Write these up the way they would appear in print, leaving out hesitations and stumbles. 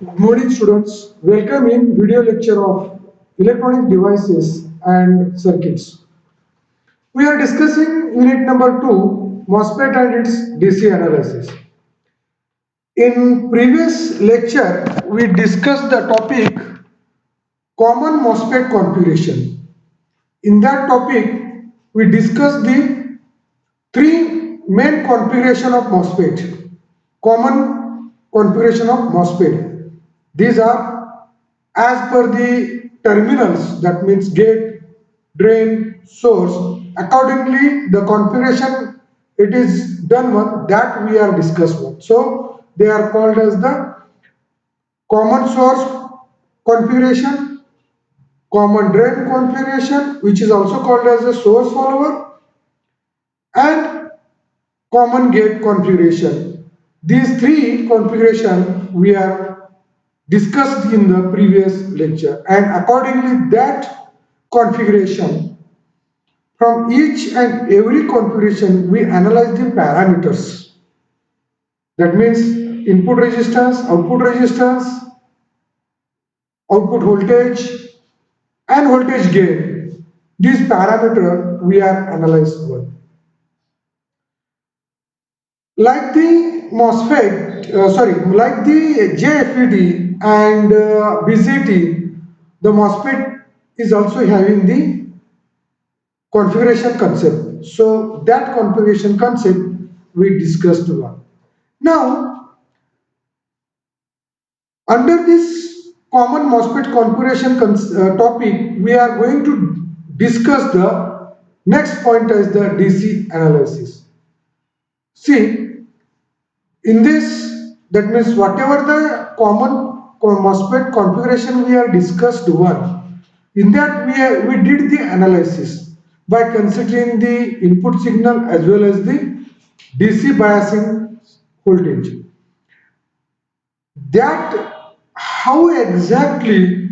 Good morning, students. Welcome in video lecture of electronic devices and circuits. We are discussing unit number 2, MOSFET and its DC analysis. In previous lecture, we discussed the topic common MOSFET configuration. In that topic, we discussed the three main configuration of MOSFET. Common configuration of MOSFET. These are as per the terminals, that means gate, drain, source. Accordingly, the configuration it is done one that we are discussing. So they are called as the common source configuration, common drain configuration, which is also called as a source follower, and common gate configuration. These three configuration we are discussed in the previous lecture, and accordingly that configuration, from each and every configuration we analyze the parameters. That means input resistance, output voltage and voltage gain. These parameter we are analyzed one. Like the like the JFET and BZT, the MOSFET is also having the configuration concept. So that configuration concept we discussed one. Now, under this common MOSFET configuration topic, we are going to discuss the next point as the DC analysis. See, in this, that means whatever the common MOSFET configuration we have discussed one, in that we did the analysis by considering the input signal as well as the DC biasing voltage. That how exactly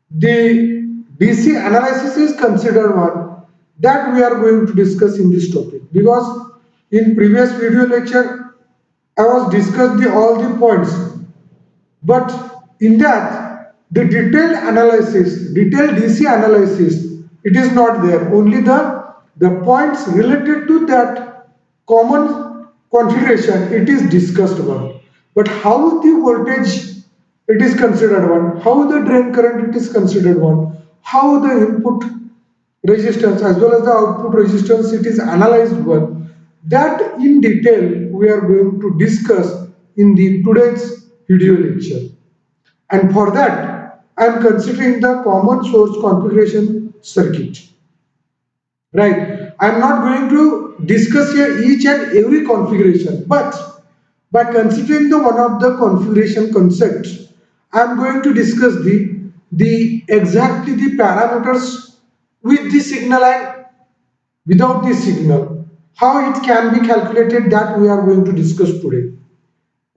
the DC analysis is considered one, that we are going to discuss in this topic, because in previous video lecture I was discussed all the points, but in that the detailed DC analysis, it is not there. Only the points related to that common configuration it is discussed one. But how the voltage it is considered one, how the drain current it is considered one, how the input resistance as well as the output resistance it is analyzed one, that in detail we are going to discuss in the today's video lecture. And for that I am considering the common source configuration circuit. Right, I am not going to discuss here each and every configuration, but by considering the one of the configuration concepts, I am going to discuss the exactly the parameters with the signal and without the signal, how it can be calculated, that we are going to discuss today.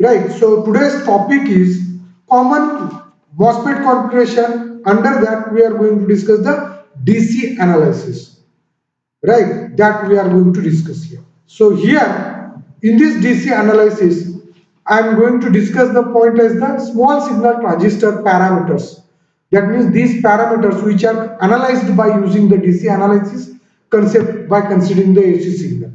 Right, so today's topic is common MOSFET configuration. Under that we are going to discuss the DC analysis, right, that we are going to discuss here. So here in this DC analysis I am going to discuss the point as the small signal transistor parameters. That means these parameters which are analyzed by using the DC analysis concept by considering the AC signal.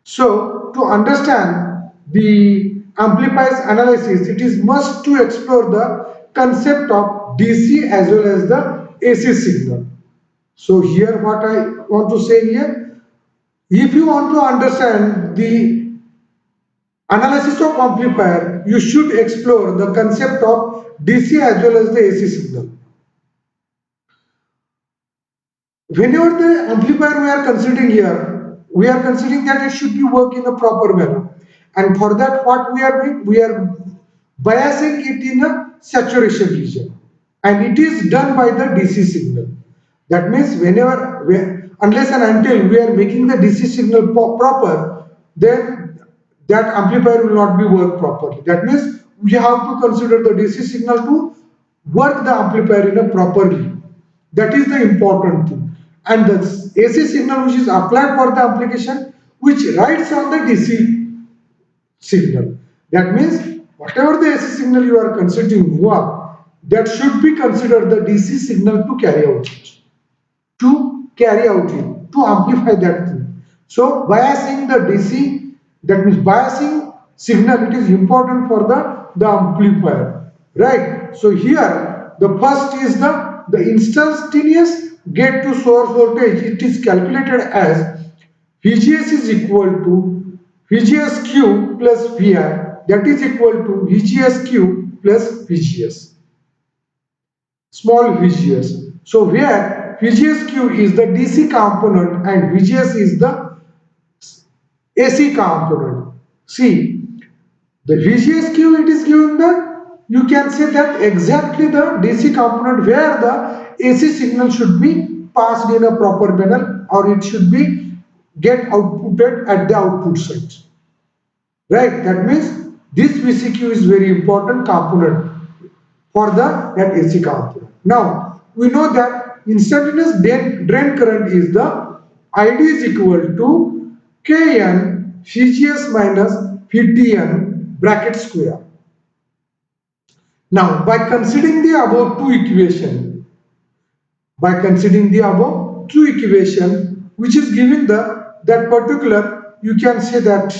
So to understand the amplifiers analysis, it is must to explore the concept of DC as well as the AC signal. So here what I want to say here, if you want to understand the analysis of amplifier, you should explore the concept of DC as well as the AC signal. Whenever the amplifier we are considering here, we are considering that it should be work in a proper manner. And for that what we are doing? We are biasing it in a saturation region. And it is done by the DC signal. That means unless and until we are making the DC signal proper, then that amplifier will not be work properly. That means we have to consider the DC signal to work the amplifier in a properly. That is the important thing. And the AC signal which is applied for the application, which rides on the DC signal. That means whatever the AC signal you are considering that should be considered the DC signal to carry out it, to amplify that thing. So biasing the DC, that means biasing signal, it is important for the amplifier, right? So here the first is the instantaneous gate to source voltage. It is calculated as VGS is equal to VGSQ plus VI, that is equal to VGSQ plus VGS, small VGS. So where VGSQ is the DC component and VGS is the AC component. See, the VGSQ, it is given that you can say that exactly the DC component where the AC signal should be passed in a proper manner, or it should be get outputted at the output side, right? That means this VCQ is very important component for that AC component. Now we know that instantaneous drain current is the ID is equal to Kn VGS minus VTN bracket square. Now by considering the above two equation, which is given that particular, you can say that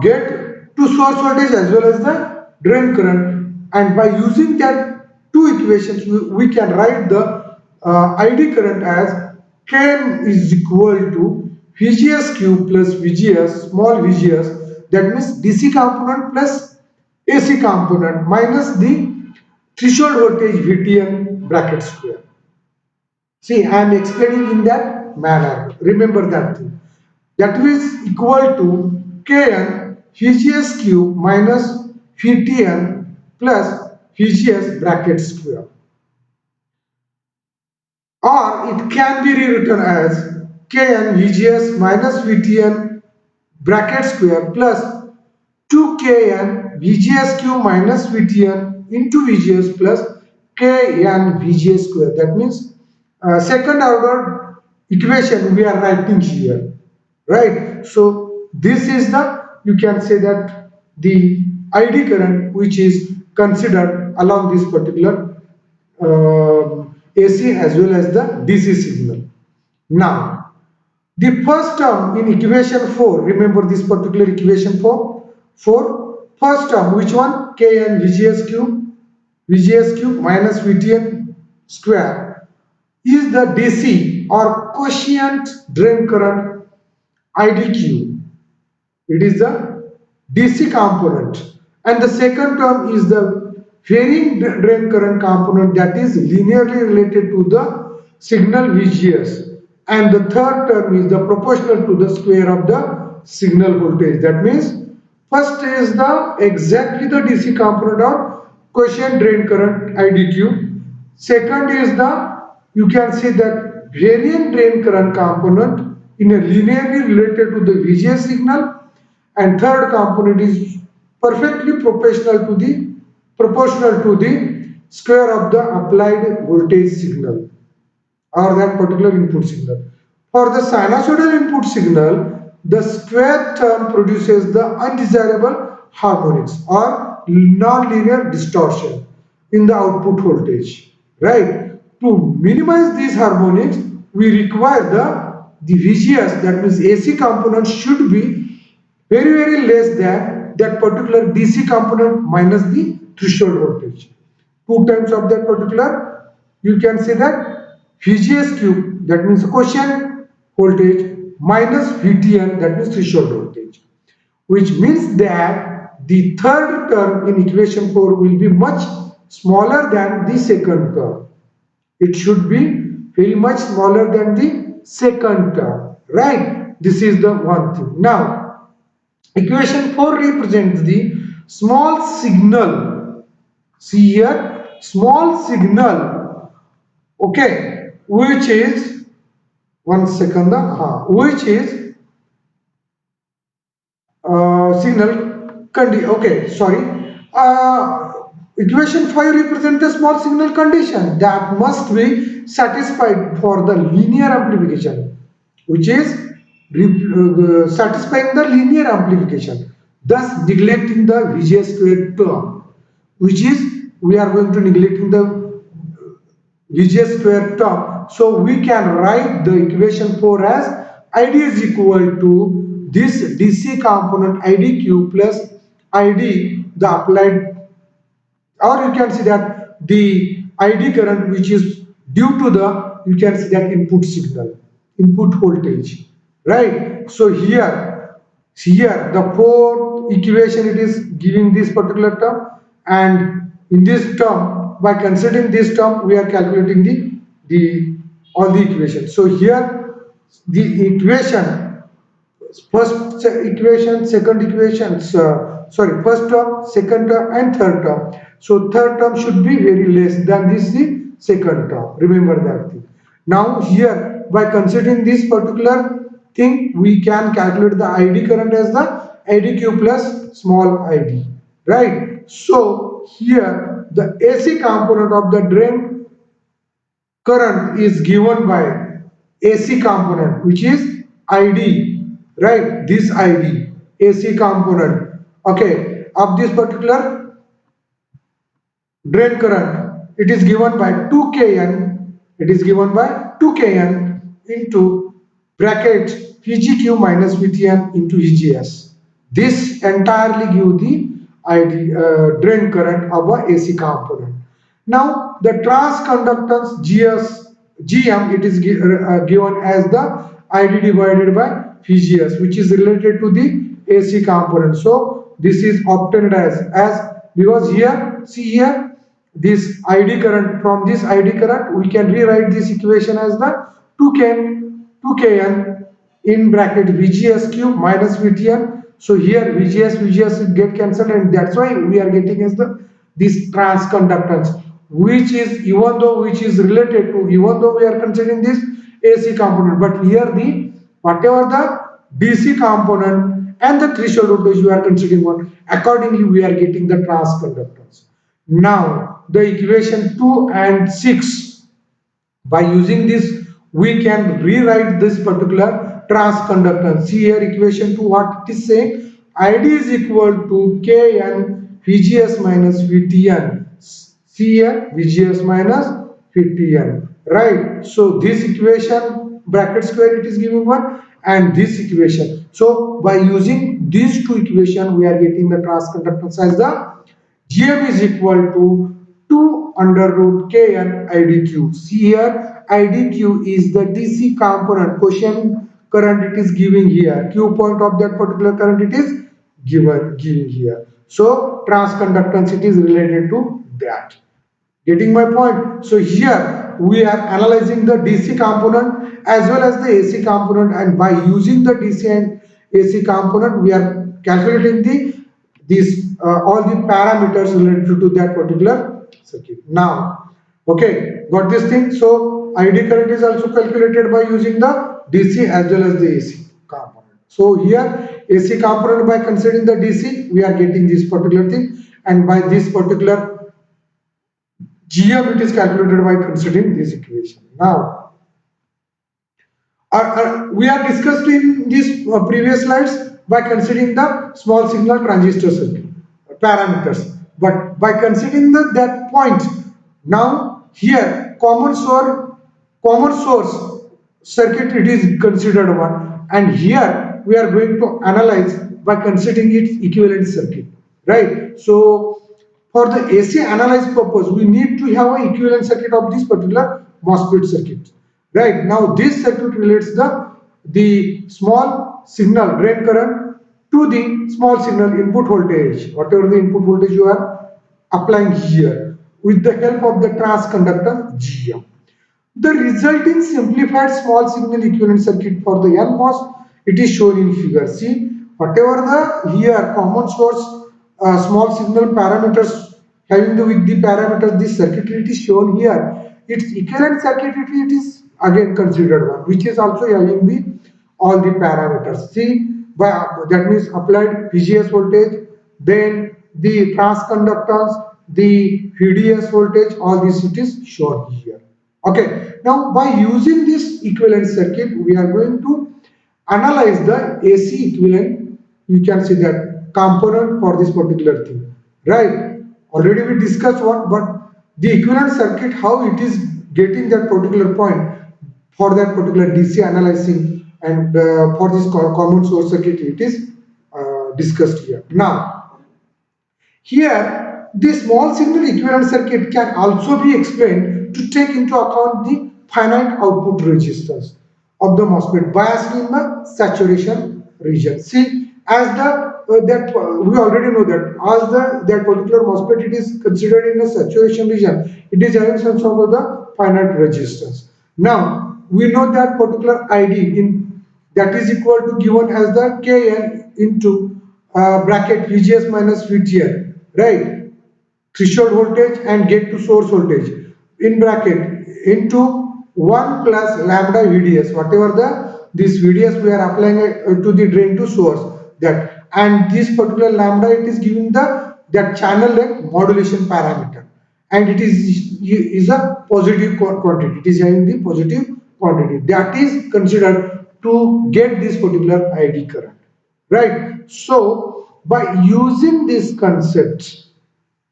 get to source voltage as well as the drain current, and by using that two equations we can write the ID current as Kn is equal to VGSQ plus VGS, small VGS, that means DC component plus AC component minus the threshold voltage VTN bracket square. See, I am explaining in that manner. Remember that thing. That is equal to Kn VGSQ minus VTN plus VGS bracket square. Or it can be rewritten as Kn VGS minus VTN bracket square plus 2Kn VGSQ minus VTN into VGS plus Kn VGS square. That means second order equation we are writing here, right? So this is the, you can say that the ID current which is considered along this particular AC as well as the DC signal. Now the first term in equation 4, remember this particular equation 4, first term, which one? Kn VGSQ minus VTN square is the DC or quotient drain current IDQ. It is the DC component, and the second term is the varying drain current component, that is linearly related to the signal VGS, and the third term is the proportional to the square of the signal voltage. That means first is the exactly the DC component or quotient drain current IDQ. Second is the, you can say that variant drain current component in a linearly related to the VGS signal, and third component is perfectly proportional to the square of the applied voltage signal or that particular input signal. For the sinusoidal input signal, the square term produces the undesirable harmonics or non-linear distortion in the output voltage, right? To minimize these harmonics, we require the VGS, that means AC component, should be very less than that particular DC component minus the threshold voltage. 2 times of that particular, you can say that VGS cube, that means quotient voltage, minus VTN, that means threshold voltage, which means that the third term in equation 4 will be much smaller than the second term. It should be very much smaller than the second term, right? This is the one thing. Now, equation 4 represents the small signal. See here, small signal, okay, which is, one second, which is signal condition. Okay, sorry. Equation 5 represents a small signal condition that must be satisfied for the linear amplification, which is satisfying the linear amplification. thus neglecting the VGS square term, which is we are going to neglecting the VGS square term. So we can write the equation 4 as ID is equal to this DC component IDQ plus ID the applied, or you can see that the ID current which is due to the, you can see that input signal, input voltage, right? So here the fourth equation it is giving this particular term, and in this term, by considering this term, we are calculating the all the equations. So here the equation, first equation, second equation, sorry, first term, second term, and third term. So third term should be very less than this the second term. Remember that thing. Now here, by considering this particular thing, we can calculate the ID current as the IDQ plus small id, right? So here the AC component of the drain current is given by AC component, which is ID, right? This ID, AC component, okay, of this particular drain current, it is given by 2kn, it is given by 2kn into bracket VGQ minus VTN into EGS. This entirely give the ID drain current of a AC component. Now the transconductance GM, it is given as the ID divided by VGS, which is related to the AC component. So this is obtained as because here, see here, this ID current, from this ID current we can rewrite this equation as the 2kn in bracket VGS cube minus VTN. So here VGS get cancelled, and that's why we are getting as the this transconductance, which is even though which is related to, even though we are considering this AC component, but here the whatever the DC component and the threshold voltage we are considering one, accordingly we are getting the transconductance. Now the equation 2 and 6, by using this we can rewrite this particular transconductance. See here equation 2, what it is saying, ID is equal to Kn VGS minus VTN. See here VGS minus VTN, right? So this equation bracket square it is given one, and this equation. So by using these two equations we are getting the transconductance as the GM is equal to 2 under root Kn IDQ. See here IDQ is the DC component, quotient current it is giving here, Q point of that particular current it is giving here. So transconductance it is related to that. Getting my point? So here we are analyzing the DC component as well as the AC component, and by using the DC and AC component we are calculating these all the parameters related to that particular circuit. Now, okay, got this thing? So ID current is also calculated by using the DC as well as the AC component. So here AC component, by considering the DC we are getting this particular thing, and by this particular GM it is calculated by considering this equation. Now, we are discussed in these previous slides by considering the small signal transistor circuit parameters. But by considering that point, now here common source circuit it is considered one, and here we are going to analyze by considering its equivalent circuit, right? So for the AC analysis purpose, we need to have an equivalent circuit of this particular MOSFET circuit. Right now, this circuit relates the small signal drain current to the small signal input voltage, whatever the input voltage you are applying here, with the help of the transconductor GM. The resulting simplified small signal equivalent circuit for the NMOS, it is shown in figure. See, whatever the here common source small signal parameters having with the parameters this circuit it is shown here, its equivalent circuit it is again considered one, which is also having the all the parameters. See, by that means applied VGS voltage, then the transconductance, the VDS voltage, all this it is shown here. Okay, now by using this equivalent circuit we are going to analyze the AC equivalent. You can see that component for this particular thing, right? Already we discussed what, but the equivalent circuit, how it is getting that particular point for that particular DC analyzing, and for this common source circuit, it is discussed here. Now, here, the small signal equivalent circuit can also be explained to take into account the finite output resistance of the MOSFET biased in the saturation region. See, as we already know that as that particular MOSFET it is considered in the saturation region, it is having some sort of the finite resistance. Now, we know that particular ID in that is equal to given as the Kn into bracket VGS minus VTN, right? Threshold voltage and gate to source voltage in bracket into 1 plus lambda VDS, whatever this VDS we are applying to the drain to source, that, and this particular lambda it is giving that channel length modulation parameter, and it is a positive quantity, it is having the positive quantity that is considered to get this particular ID current, right? So by using this concept,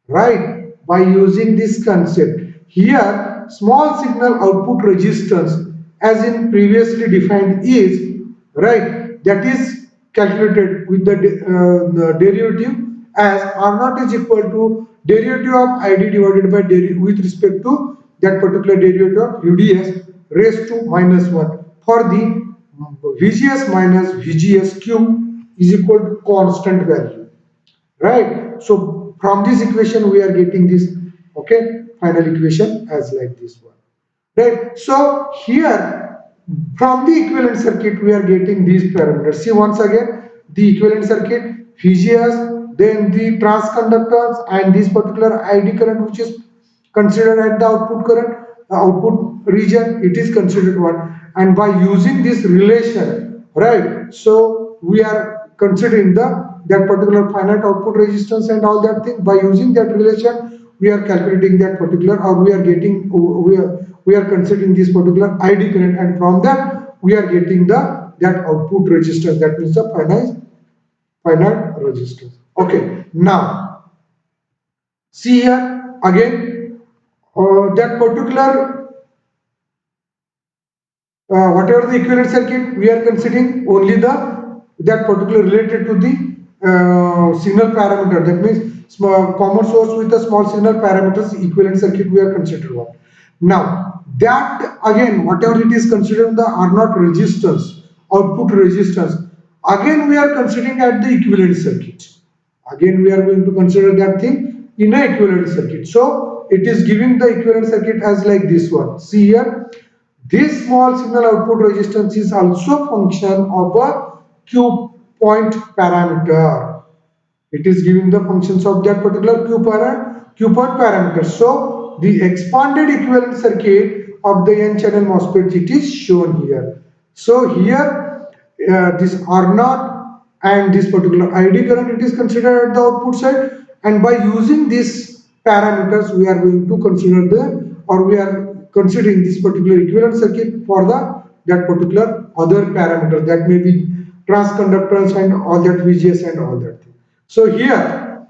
right, by using this concept here, small signal output resistance as in previously defined is, right, that is calculated with the derivative as R naught is equal to derivative of ID divided by with respect to that particular derivative of UDS raised to minus 1 for the VGS minus VGS cube is equal to constant value, right? So from this equation we are getting this, okay, final equation as like this one, right? So here from the equivalent circuit we are getting these parameters. See once again the equivalent circuit, VGS, then the transconductance and this particular ID current which is considered at the output current, output region, it is considered one, and by using this relation, right, so we are considering that particular finite output resistance and all that thing. By using that relation we are calculating that particular, or we are getting, we are considering this particular ID current, and from that we are getting that output resistance, that means the finite resistance. Okay, now see here again, that particular whatever the equivalent circuit we are considering only that particular related to the signal parameter, that means small common source with a small signal parameters equivalent circuit we are considering one. Now that again whatever it is considered the R naught resistance, output resistance, again we are considering at the equivalent circuit, again we are going to consider that thing in a equivalent circuit. So it is giving the equivalent circuit as like this one. See here, this small signal output resistance is also function of a Q point parameter. It is giving the functions of that particular Q point parameter. So the expanded equivalent circuit of the N channel MOSFET, it is shown here. So here this R naught and this particular ID current it is considered at the output side, and by using these parameters we are going to consider we are considering this particular equivalent circuit for that particular other parameter, that may be transconductance and all that VGS and all that thing. So here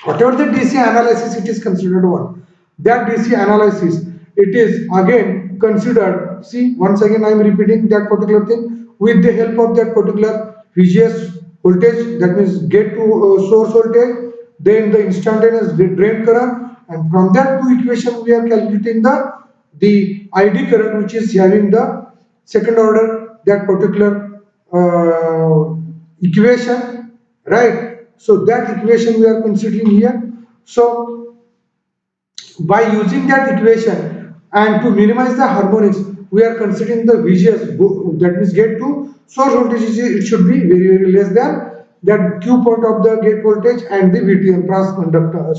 whatever the DC analysis it is considered one, that DC analysis it is again considered, see once again I am repeating that particular thing, with the help of that particular VGS voltage, that means get to source voltage, then the instantaneous drain current, and from that two equation we are calculating the ID current which is having the second order that particular equation, right? So that equation we are considering here. So by using that equation and to minimize the harmonics we are considering the VGS, that means gate to source voltage, it should be very less than that Q point of the gate voltage and the VTM transconductor,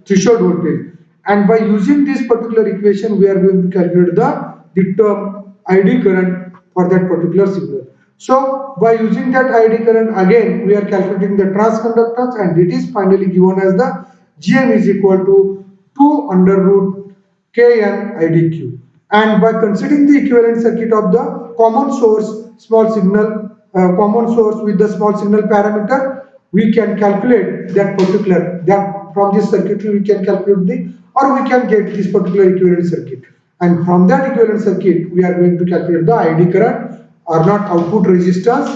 threshold voltage. And by using this particular equation we are going to calculate the term ID current for that particular signal. So by using that ID current again we are calculating the transconductance, and it is finally given as the GM is equal to 2 under root Kn IDQ. And by considering the equivalent circuit of the common source small signal, common source with the small signal parameter, we can calculate that particular, that from this circuitry we can calculate the, or we can get this particular equivalent circuit. And from that equivalent circuit, we are going to calculate the ID current or not output resistance.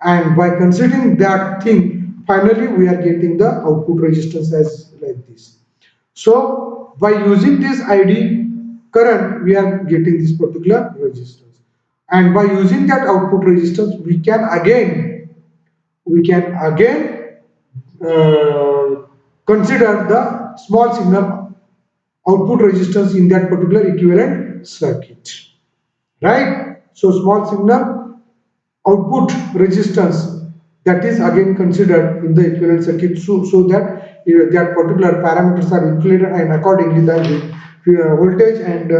And by considering that thing, finally we are getting the output resistance as like this. So by using this ID current, we are getting this particular resistance. And by using that output resistance, we can again consider the small signal output resistance in that particular equivalent circuit, right? So small signal output resistance, that is again considered in the equivalent circuit, so that that particular parameters are included, and accordingly the voltage and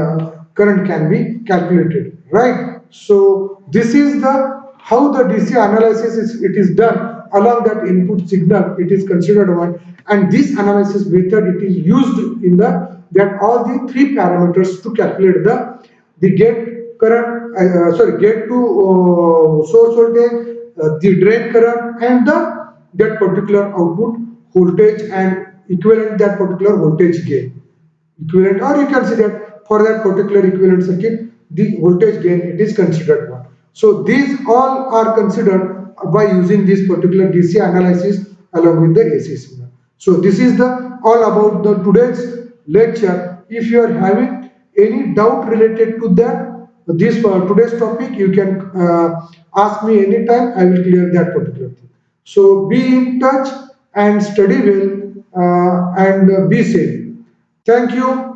current can be calculated, right? So this is the how the DC analysis it is done along that input signal. It is considered one, and this analysis method it is used in the that all the three parameters to calculate the gate current, sorry, gate to source voltage, the drain current, and the that particular output voltage and equivalent that particular voltage gain. Equivalent, or you can say that for that particular equivalent circuit, the voltage gain it is considered one. So these all are considered by using this particular DC analysis along with the AC signal. So this is the all about the today's lecture. If you are having any doubt related to that, this today's topic, you can ask me anytime. I will clear that particular thing. So be in touch and study well, and be safe. Thank you.